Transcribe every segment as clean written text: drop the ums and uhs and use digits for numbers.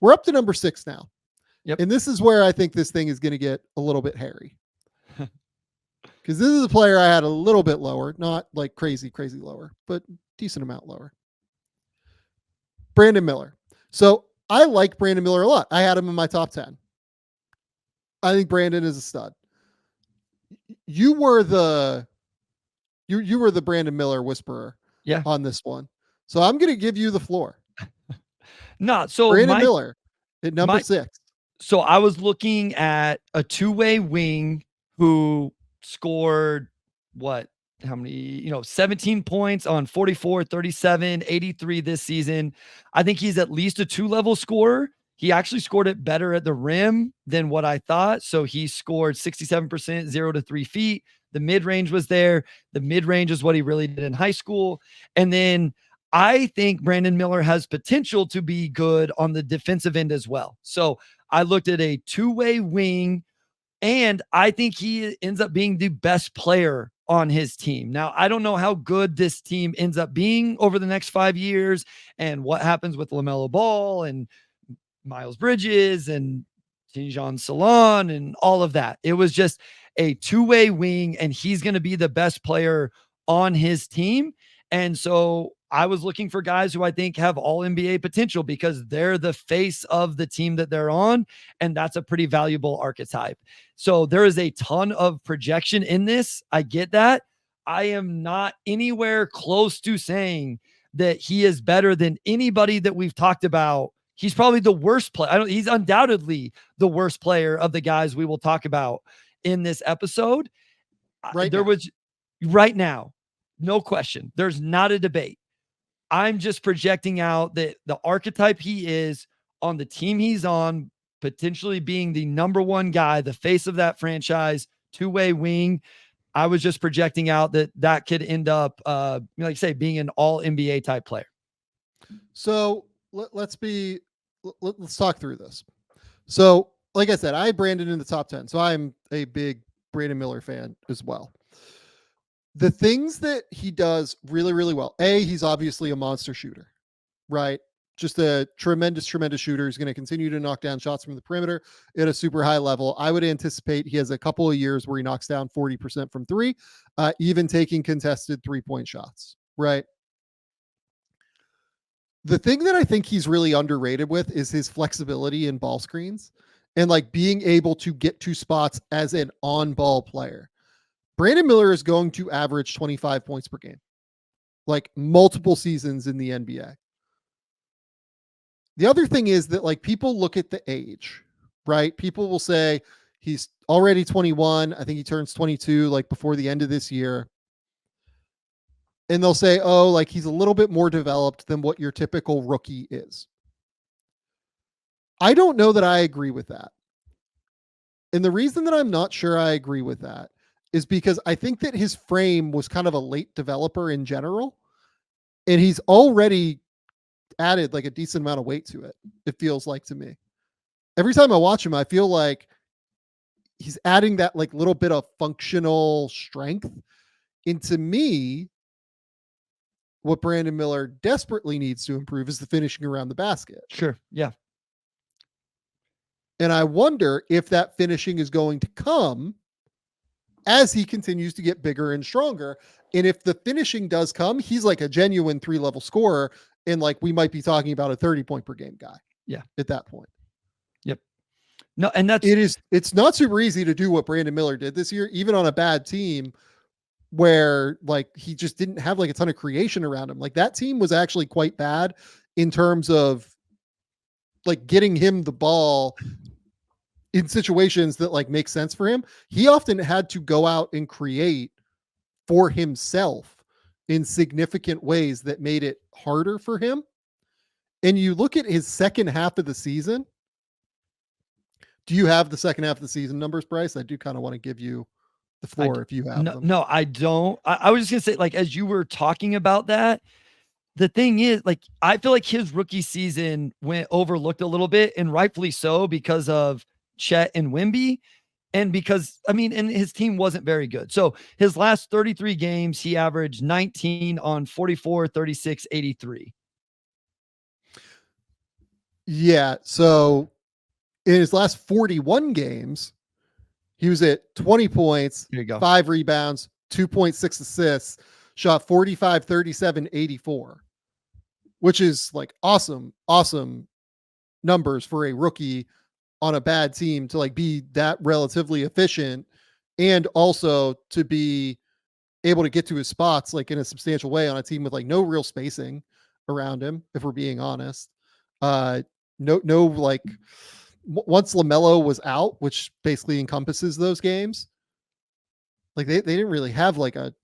We're up to number 6 now. Yep. And this is where I think this thing is going to get a little bit hairy. Because this is a player I had a little bit lower, not like crazy lower, but decent amount lower. Brandon Miller. So I like Brandon Miller a lot. I had him in my top 10. I think Brandon is a stud. You were the Brandon Miller whisperer on this one. So I'm going to give you the floor. So Brandon Miller at number 6. So I was looking at a two-way wing who scored how many, 17 points on 44, 37, 83 this season. I think he's at least a 2-level scorer. He actually scored it better at the rim than what I thought. So he scored 67%, 0 to 3 feet. The mid-range was there. The mid-range is what he really did in high school. And then I think Brandon Miller has potential to be good on the defensive end as well. So I looked at a two-way wing, and I think he ends up being the best player on his team. Now, I don't know how good this team ends up being over the next 5 years and what happens with LaMelo Ball and Miles Bridges and Tijan Salon and all of that. It was just a two-way wing, and he's going to be the best player on his team. And so I was looking for guys who I think have all NBA potential because they're the face of the team that they're on. And that's a pretty valuable archetype. So there is a ton of projection in this. I get that. I am not anywhere close to saying that he is better than anybody that we've talked about. He's probably the worst player. He's undoubtedly the worst player of the guys we will talk about in this episode. Right now, no question. There's not a debate. I'm just projecting out that the archetype he is on the team he's on, potentially being the number one guy, the face of that franchise, two-way wing. I was just projecting out that could end up, being an all NBA type player. So let's talk through this. So like I said, I had Brandon in the top 10. So I'm a big Brandon Miller fan as well. The things that he does really, really well. He's obviously a monster shooter, right? Just a tremendous shooter. He's going to continue to knock down shots from the perimeter at a super high level. I would anticipate he has a couple of years where he knocks down 40% from three, even taking contested 3-point shots, right? The thing that I think he's really underrated with is his flexibility in ball screens and like being able to get to spots as an on-ball player. Brandon Miller is going to average 25 points per game, like multiple seasons in the NBA. The other thing is that like people look at the age, right? People will say he's already 21. I think he turns 22 like before the end of this year. And they'll say, oh, like he's a little bit more developed than what your typical rookie is. I don't know that I agree with that. And the reason that I'm not sure I agree with that is because I think that his frame was kind of a late developer in general. And he's already added like a decent amount of weight to it. It feels like to me. Every time I watch him, I feel like he's adding that like little bit of functional strength. And to me, what Brandon Miller desperately needs to improve is the finishing around the basket. Sure. Yeah. And I wonder if that finishing is going to come as he continues to get bigger and stronger. And if the finishing does come, he's like a genuine 3-level scorer. And like, we might be talking about a 30-point per game guy. Yeah. At that point. Yep. No, and it's not super easy to do what Brandon Miller did this year, even on a bad team where like he just didn't have like a ton of creation around him. Like that team was actually quite bad in terms of like getting him the ball in situations that like make sense for him. He often had to go out and create for himself in significant ways that made it harder for him. And you look at his second half of the season. Do you have the second half of the season numbers, Bryce? I do kind of want to give you the floor if you have them. No, I don't. I was just going to say, like, as you were talking about that, the thing is, like, I feel like his rookie season went overlooked a little bit, and rightfully so, because of Chet and Wemby. And because, and his team wasn't very good. So his last 33 games, he averaged 19 on 44, 36, 83. Yeah. So in his last 41 games, he was at 20 points, Here you go. 5 rebounds, 2.6 assists, shot 45, 37, 84, which is like awesome numbers for a rookie on a bad team to like be that relatively efficient and also to be able to get to his spots like in a substantial way on a team with like no real spacing around him, if we're being honest. No like once LaMelo was out, which basically encompasses those games, like they didn't really have like a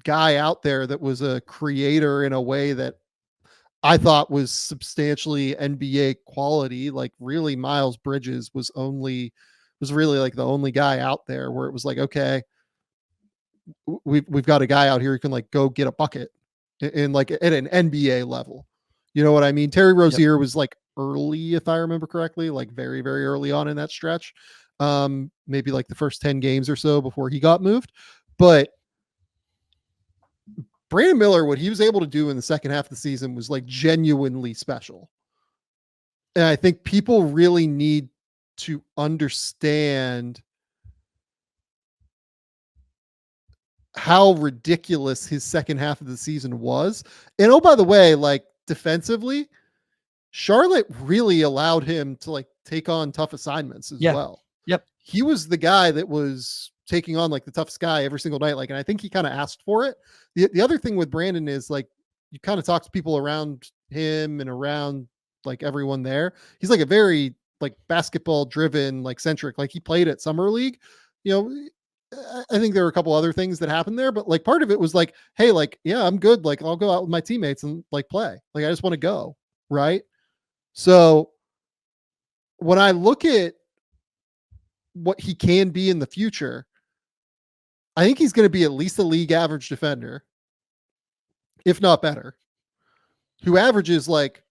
guy out there that was a creator in a way that I thought was substantially NBA quality. Like really Miles Bridges was really like the only guy out there where it was like, okay, we've got a guy out here who can like go get a bucket in like at an NBA level. You know what I mean? Terry Rozier was like early, if I remember correctly, like very early on in that stretch. Maybe like the first 10 games or so before he got moved. But Brandon Miller, what he was able to do in the second half of the season was like genuinely special. And I think people really need to understand how ridiculous his second half of the season was. And oh, by the way, like defensively, Charlotte really allowed him to like take on tough assignments as Yeah. well. Yep. He was the guy that was taking on like the toughest guy every single night. Like, and I think he kind of asked for it. The other thing with Brandon is like you kind of talk to people around him and around like everyone there. He's like a very like basketball driven, like centric, like he played at summer league, you know. I think there were a couple other things that happened there, but like part of it was like, hey, like, yeah, I'm good. Like I'll go out with my teammates and like play. Like I just want to go. Right. So when I look at what he can be in the future, I think he's going to be at least a league average defender, if not better, who averages like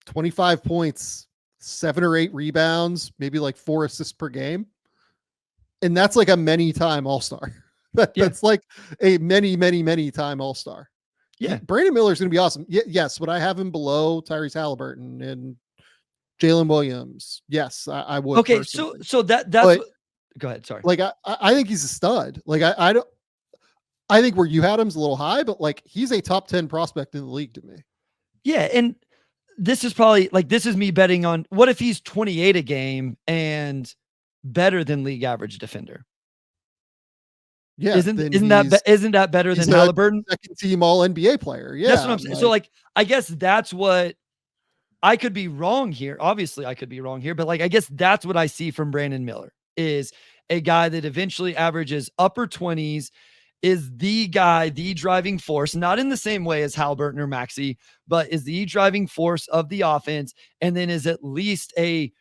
25 points, 7 or 8 rebounds, maybe like 4 assists per game. And that's like a many time all-star. That's like a many time all-star. Yeah. Brandon Miller is going to be awesome. Yes. Would I have him below Tyrese Halliburton and Jalen Williams? Yes, I would. Okay. Personally. So that's go ahead. Sorry. Like I think he's a stud. Like I think where you had him's a little high, but like he's a top 10 prospect in the league to me. Yeah. And this is probably like, this is me betting on what if he's 28 a game and better than league average defender? Yeah. Isn't that better than Halliburton? Second team all NBA player. Yeah. That's what I'm saying. So like, I guess that's what I could be wrong here. Obviously I could be wrong here, but like, I guess that's what I see from Brandon Miller is a guy that eventually averages upper 20s, is the guy, the driving force, not in the same way as Halliburton or Maxey, but is the driving force of the offense. And then is at least a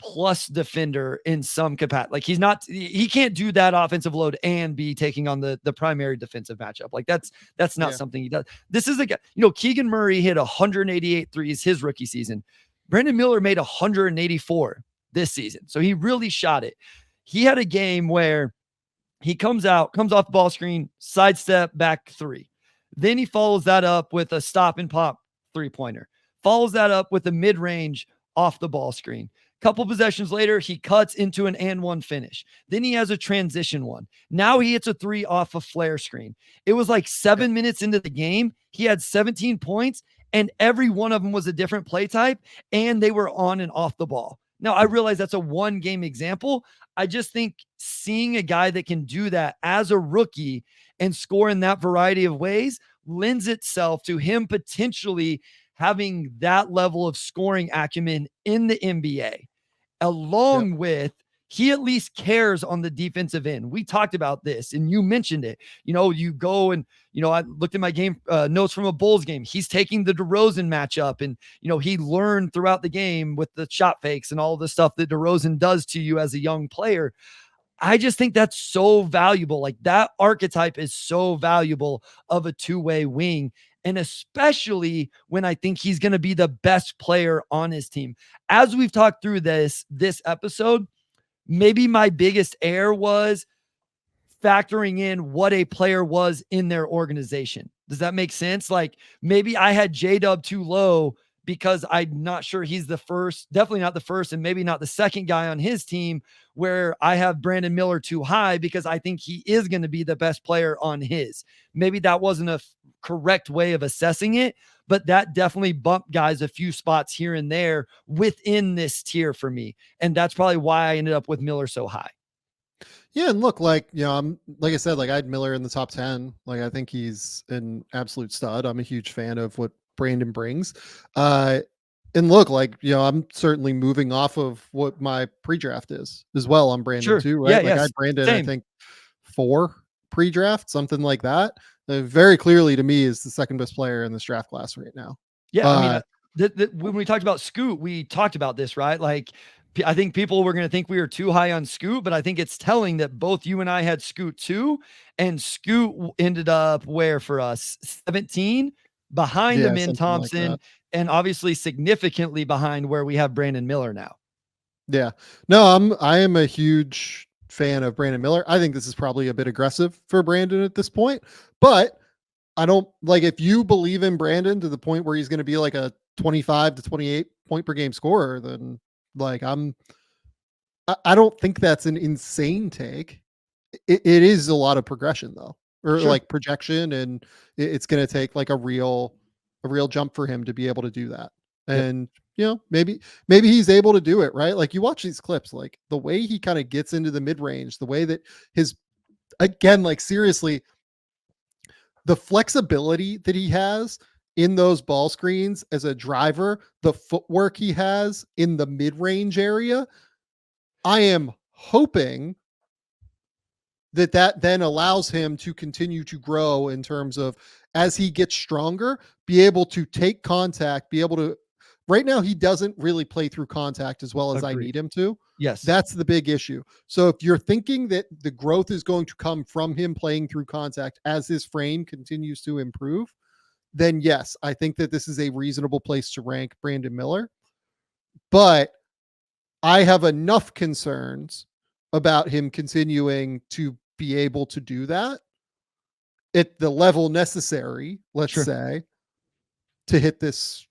plus defender in some capacity. Like he can't do that offensive load and be taking on the primary defensive matchup. Like that's not something he does. This is a guy, Keegan Murray hit 188 threes his rookie season. Brandon Miller made 184 this season. So he really shot it. He had a game where he comes off the ball screen, sidestep, back three. Then he follows that up with a stop and pop 3-pointer. Follows that up with a mid-range off the ball screen. Couple possessions later, he cuts into an and one finish. Then he has a transition one. Now he hits a 3 off a flare screen. It was like 7 minutes into the game. He had 17 points, and every one of them was a different play type, and they were on and off the ball. Now, I realize that's a one-game example. I just think seeing a guy that can do that as a rookie and score in that variety of ways lends itself to him potentially having that level of scoring acumen in the NBA, along with he at least cares on the defensive end. We talked about this and you mentioned it. You go and, I looked at my game notes from a Bulls game. He's taking the DeRozan matchup and, he learned throughout the game with the shot fakes and all the stuff that DeRozan does to you as a young player. I just think that's so valuable. Like that archetype is so valuable of a two-way wing. And especially when I think he's going to be the best player on his team. As we've talked through this episode, maybe my biggest error was factoring in what a player was in their organization. Does that make sense? Like maybe I had J-Dub too low because I'm not sure he's the first, definitely not the first, and maybe not the second guy on his team where I have Brandon Miller too high because I think he is going to be the best player on his. Maybe that wasn't a correct way of assessing it, but that definitely bumped guys a few spots here and there within this tier for me. And that's probably why I ended up with Miller so high. Yeah, and look, like, I'm like I said, like I had Miller in the top 10. Like I think he's an absolute stud. I'm a huge fan of what Brandon brings. And look, like, I'm certainly moving off of what my pre-draft is as well on Brandon Sure. too, Yeah. right? Like I Yes. had Brandon, I Same. think 4 pre-draft, something like that. Very clearly to me is the second best player in this draft class right now. Yeah. I mean, Uh, when we talked about Scoot, we talked about this, right? Like, I think people were going to think we were too high on Scoot, but I think it's telling that both you and I had Scoot too. And Scoot ended up where for us? 17 behind yeah, Amin something like Thompson, that. and obviously significantly behind where we have Brandon Miller now. Yeah. No, I am a huge fan of Brandon Miller. I think this is probably a bit aggressive for Brandon at this point, but I don't like if you believe in Brandon to the point where he's going to be like a 25 to 28 point per game scorer, then like I don't think that's an insane take. It is a lot of progression though, or Sure. like projection, and it's going to take like a real jump for him to be able to do that. Yep. And maybe he's able to do it, right? Like you watch these clips, like the way he kind of gets into the mid range, the way that his again, like seriously, the flexibility that he has in those ball screens as a driver, the footwork he has in the mid range area. I am hoping that then allows him to continue to grow in terms of as he gets stronger, be able to take contact, be able to. Right now, he doesn't really play through contact as well as I Agreed. need him to. Yes. That's the big issue. So if you're thinking that the growth is going to come from him playing through contact as his frame continues to improve, then yes, I think that this is a reasonable place to rank Brandon Miller. But I have enough concerns about him continuing to be able to do that at the level necessary, let's Sure. say, to hit this,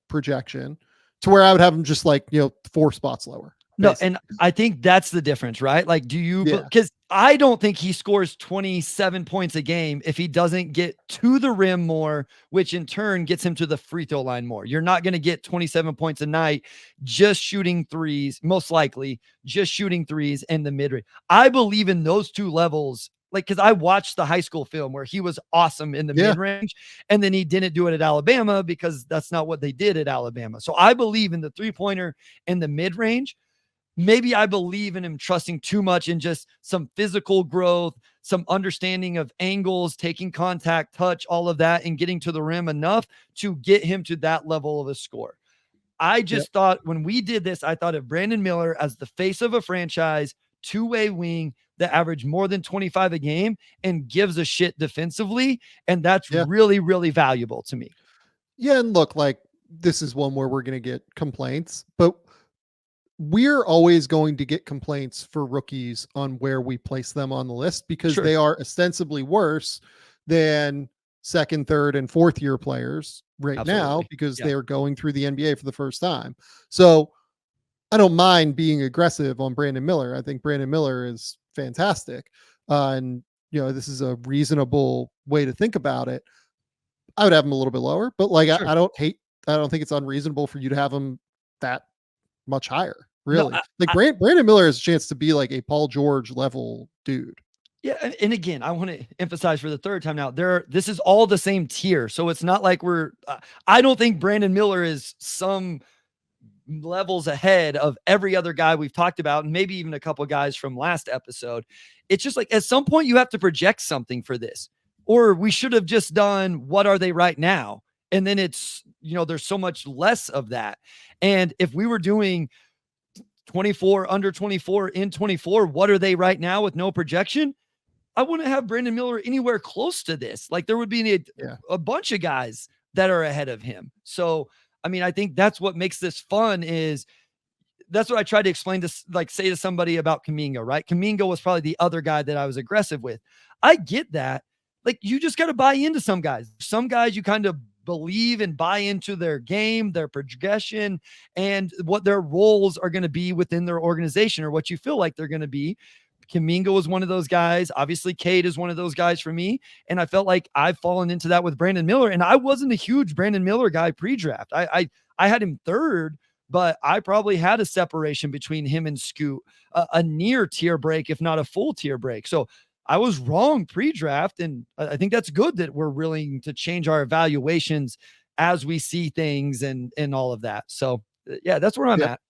projection to where I would have him just like, 4 spots lower, No, and basically. I think that's the difference, right? Like, do you, Yeah. because I don't think he scores 27 points a game if he doesn't get to the rim more, which in turn gets him to the free throw line more. You're not going to get 27 points a night just shooting threes, most likely just shooting threes in the mid range. I believe in those two levels. Like, because I watched the high school film where he was awesome in the Yeah. mid range, and then he didn't do it at Alabama because that's not what they did at Alabama. So I believe in the 3-pointer and the mid range. Maybe I believe in him trusting too much in just some physical growth, some understanding of angles, taking contact, touch, all of that, and getting to the rim enough to get him to that level of a score. I Yep. just thought when we did this, I thought of Brandon Miller as the face of a franchise, two-way wing that averaged more than 25 a game and gives a shit defensively. And that's Yeah. really, really valuable to me. Yeah. And look, like this is one where we're going to get complaints, but we're always going to get complaints for rookies on where we place them on the list because Sure. they are ostensibly worse than second, third, and fourth year players right now Absolutely. because Yeah. they are going through the NBA for the first time. So I don't mind being aggressive on Brandon Miller. I think Brandon Miller is fantastic. And, this is a reasonable way to think about it. I would have him a little bit lower, but like, Sure. I don't think it's unreasonable for you to have him that much higher, No, really. Like Brandon Miller has a chance to be like a Paul George level dude. yeah, and again, I want to emphasize for the third time now, this is all the same tier. So it's not like I don't think Brandon Miller is some levels ahead of every other guy we've talked about, and maybe even a couple guys from last episode. It's just like at some point you have to project something for this, or we should have just done what are they right now? And then there's so much less of that. And if we were doing 24 under 24 in 24, what are they right now with no projection? I wouldn't have Brandon Miller anywhere close to this. Like there would be Yeah. a bunch of guys that are ahead of him. So, I mean, I think that's what makes this fun is that's what I tried to explain to like say to somebody about Kaminga, right? Kaminga was probably the other guy that I was aggressive with. I get that. Like you just got to buy into some guys. Some guys you kind of believe and buy into their game, their progression, and what their roles are going to be within their organization, or what you feel like they're going to be. Kaminga was one of those guys. Obviously, Cade is one of those guys for me. And I felt like I've fallen into that with Brandon Miller. And I wasn't a huge Brandon Miller guy pre-draft. I had him third, but I probably had a separation between him and Scoot, a near tier break, if not a full tier break. So I was wrong pre-draft. And I think that's good that we're willing to change our evaluations as we see things and all of that. So yeah, that's where I'm at.